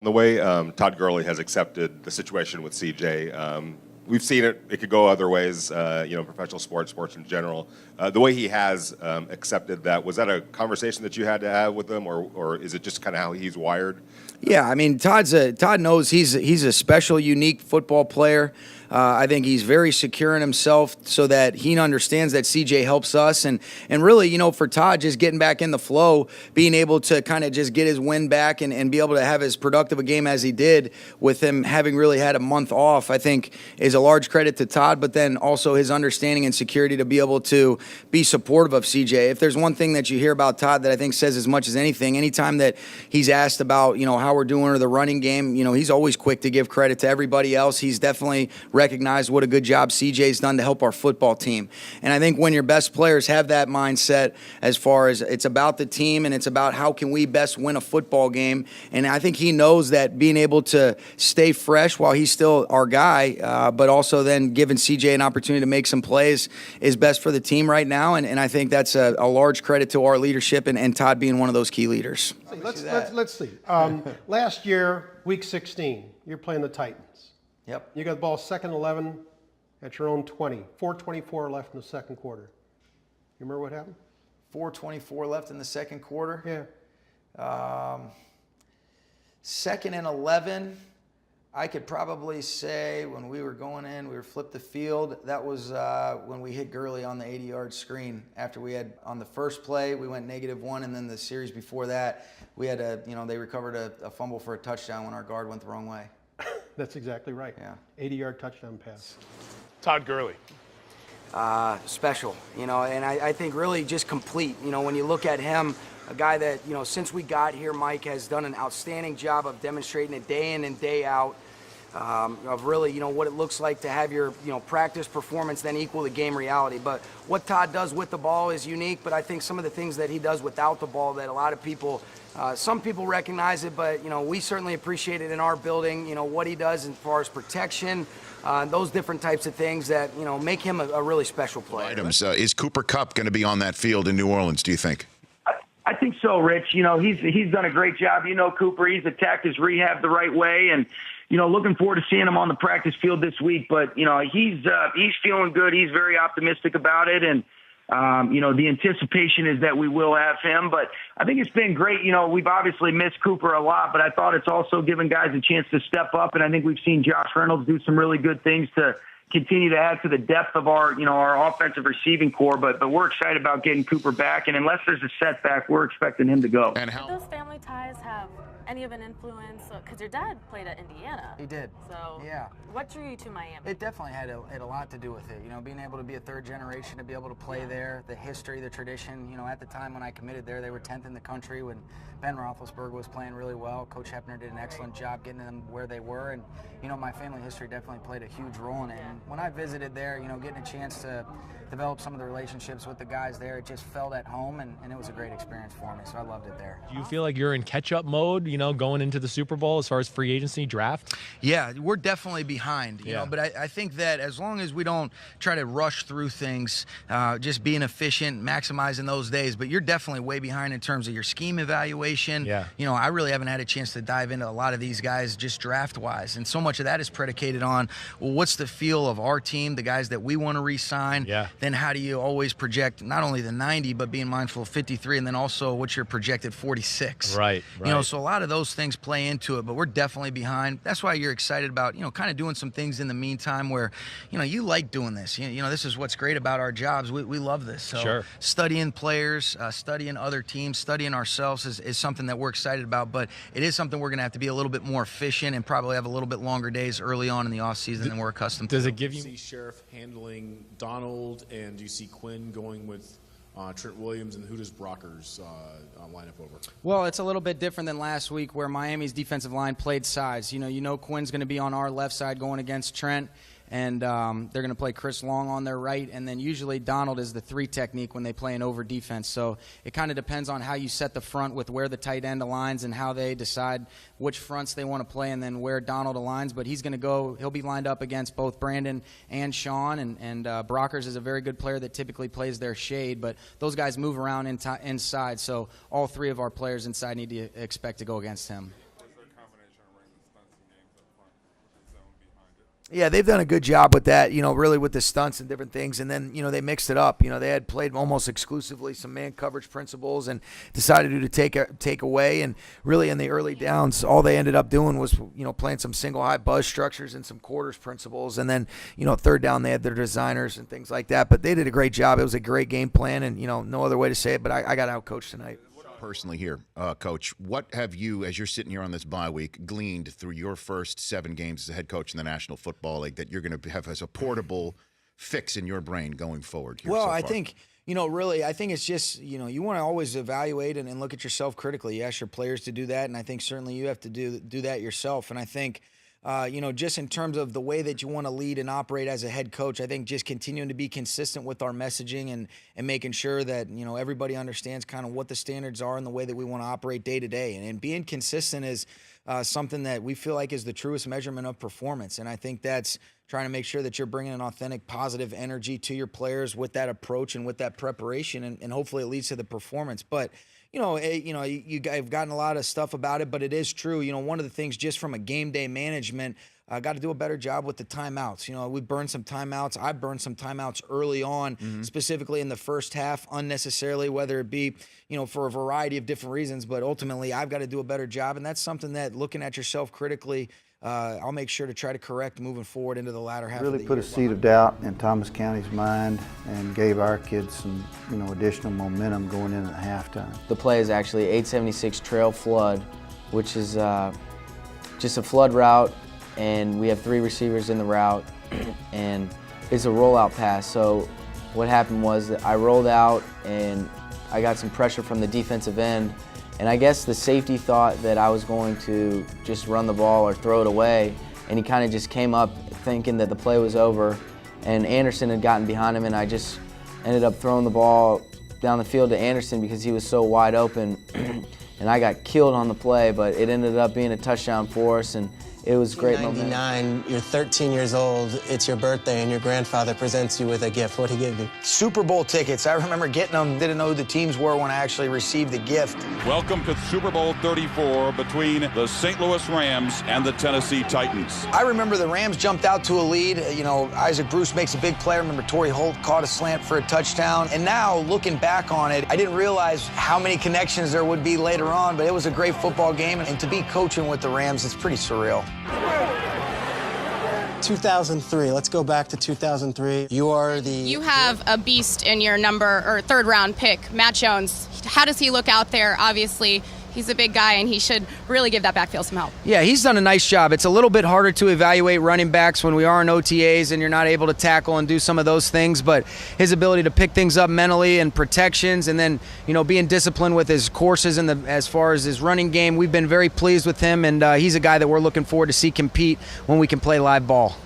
The way Todd Gurley has accepted the situation with CJ, we've seen it. It could go other ways, professional sports in general. The way he has accepted that, was that a conversation that you had to have with him, or is it just kind of how he's wired? Yeah, I mean, Todd knows he's a special, unique football player. I think he's very secure in himself so that he understands that CJ helps us. And really, for Todd, just getting back in the flow, being able to kind of just get his wind back and be able to have as productive a game as he did with him having really had a month off, I think is a large credit to Todd, but then also his understanding and security to be able to be supportive of CJ. If there's one thing that you hear about Todd that I think says as much as anything, anytime that he's asked about, how we're doing or the running game, he's always quick to give credit to everybody else. He's definitely recognized what a good job CJ's done to help our football team. And I think when your best players have that mindset as far as it's about the team and it's about how can we best win a football game, and I think he knows that being able to stay fresh while he's still our guy, but also then giving CJ an opportunity to make some plays is best for the team right now. And I think that's a large credit to our leadership and Todd being one of those key leaders. Let's see. Last year, week 16, you're playing the Titans. Yep. You got the ball 2nd 11 at your own 20. 4:24 left in the second quarter. You remember what happened? 4:24 left in the second quarter. Yeah. 2nd and 11. I could probably say when we were going in, we were flipped the field. That was when we hit Gurley on the 80-yard screen. After we had, on the first play, we went -1, and then the series before that, we had they recovered a fumble for a touchdown when our guard went the wrong way. That's exactly right. Yeah. 80-yard touchdown pass. Todd Gurley. Special, and I think really just complete. When you look at him, a guy that, since we got here, Mike has done an outstanding job of demonstrating it day in and day out, of really, what it looks like to have your, practice performance then equal the game reality. But what Todd does with the ball is unique, but I think some of the things that he does without the ball that a lot of people, some people recognize it, but, we certainly appreciate it in our building, what he does as far as protection, those different types of things that, make him a really special player. Items. Is Cooper Kupp going to be on that field in New Orleans, do you think? I think so, Rich. He's done a great job. Cooper, he's attacked his rehab the right way, and looking forward to seeing him on the practice field this week. But he's feeling good. He's very optimistic about it, and the anticipation is that we will have him. But I think it's been great. We've obviously missed Cooper a lot, but I thought it's also given guys a chance to step up, and I think we've seen Josh Reynolds do some really good things to continue to add to the depth of our offensive receiving core, but we're excited about getting Cooper back, and unless there's a setback, we're expecting him to go. And how do those family ties have any of an influence? Because your dad played at Indiana. He did. So yeah. What drew you to Miami? It definitely had a lot to do with it. Being able to be a third generation, to be able to play there, the history, the tradition. At the time when I committed there, they were 10th in the country when Ben Roethlisberger was playing really well. Coach Hepner did an excellent job getting them where they were, and my family history definitely played a huge role in it. And when I visited there, getting a chance to develop some of the relationships with the guys there, it just felt at home, and it was a great experience for me, so I loved it there. Do you feel like you're in catch-up mode, going into the Super Bowl as far as free agency draft? Yeah, we're definitely behind, but I think that as long as we don't try to rush through things, just being efficient, maximizing those days, but you're definitely way behind in terms of your scheme evaluation. Yeah. I really haven't had a chance to dive into a lot of these guys just draft-wise, and so much of that is predicated on, well, what's the feel of our team, the guys that we want to re-sign? Yeah. Then how do you always project not only the 90, but being mindful of 53, and then also what's your projected 46? Right. So a lot of those things play into it, but we're definitely behind. That's why you're excited about, kind of doing some things in the meantime where, you like doing this. This is what's great about our jobs. We love this. So sure. Studying players, studying other teams, studying ourselves is something that we're excited about, but it is something we're going to have to be a little bit more efficient and probably have a little bit longer days early on in the offseason than we're accustomed to. Does it give you... Do you see Sheriff handling Donald, and do you see Quinn going with Trent Williams, and who does Brockers line up over? Well, it's a little bit different than last week where Miami's defensive line played size. Quinn's going to be on our left side going against Trent, and they're going to play Chris Long on their right, and then usually Donald is the 3 technique when they play an over defense. So it kind of depends on how you set the front with where the tight end aligns and how they decide which fronts they want to play and then where Donald aligns. But he'll be lined up against both Brandon and Sean, and Brockers is a very good player that typically plays their shade, but those guys move around inside, so all 3 of our players inside need to expect to go against him. What's their combination Yeah, they've done a good job with that, really with the stunts and different things. And then, they mixed it up. They had played almost exclusively some man coverage principles and decided to take away. And really in the early downs, all they ended up doing was, playing some single high buzz structures and some quarters principles. And then, third down, they had their designers and things like that. But they did a great job. It was a great game plan, and, no other way to say it, but I got outcoached tonight. Personally here, Coach, what have you, as you're sitting here on this bye week, gleaned through your first 7 games as a head coach in the National Football League that you're going to have as a portable fix in your brain going forward here? Well, so I far? think, really, I think it's just, you want to always evaluate and look at yourself critically. You ask your players to do that, and I think certainly you have to do that yourself. And I think, just in terms of the way that you want to lead and operate as a head coach, I think just continuing to be consistent with our messaging and making sure that, everybody understands kind of what the standards are and the way that we want to operate day to day. And being consistent is something that we feel like is the truest measurement of performance. And I think that's trying to make sure that you're bringing an authentic, positive energy to your players with that approach and with that preparation, and hopefully it leads to the performance. But I've gotten a lot of stuff about it, but it is true. One of the things just from a game day management, I got to do a better job with the timeouts. We burned some timeouts. I burned some timeouts early on, specifically in the first half, unnecessarily, whether it be, for a variety of different reasons. But ultimately, I've got to do a better job. And that's something that, looking at yourself critically, I'll make sure to try to correct moving forward into the latter half of the year. Really put a seed of doubt in Thomas County's mind and gave our kids some, additional momentum going into the halftime. The play is actually 876 trail flood, which is just a flood route, and we have 3 receivers in the route, and it's a rollout pass. So what happened was that I rolled out, and I got some pressure from the defensive end, and I guess the safety thought that I was going to just run the ball or throw it away, and he kind of just came up thinking that the play was over, and Anderson had gotten behind him, and I just ended up throwing the ball down the field to Anderson because he was so wide open, and I got killed on the play, but it ended up being a touchdown for us, and it was great momentum. 99, you're 13 years old, it's your birthday, and your grandfather presents you with a gift. What'd he give you? Super Bowl tickets. I remember getting them. Didn't know who the teams were when I actually received the gift. Welcome to Super Bowl 34 between the St. Louis Rams and the Tennessee Titans. I remember the Rams jumped out to a lead. Isaac Bruce makes a big play. I remember Torrey Holt caught a slant for a touchdown. And now, looking back on it, I didn't realize how many connections there would be later on, but it was a great football game. And to be coaching with the Rams, it's pretty surreal. 2003. Let's go back to 2003. You have a beast in your third round pick, Matt Jones. How does he look out there? Obviously, he's a big guy, and he should really give that backfield some help. Yeah, he's done a nice job. It's a little bit harder to evaluate running backs when we are in OTAs and you're not able to tackle and do some of those things, but his ability to pick things up mentally and protections, and then, being disciplined with his courses and as far as his running game, we've been very pleased with him, and he's a guy that we're looking forward to see compete when we can play live ball.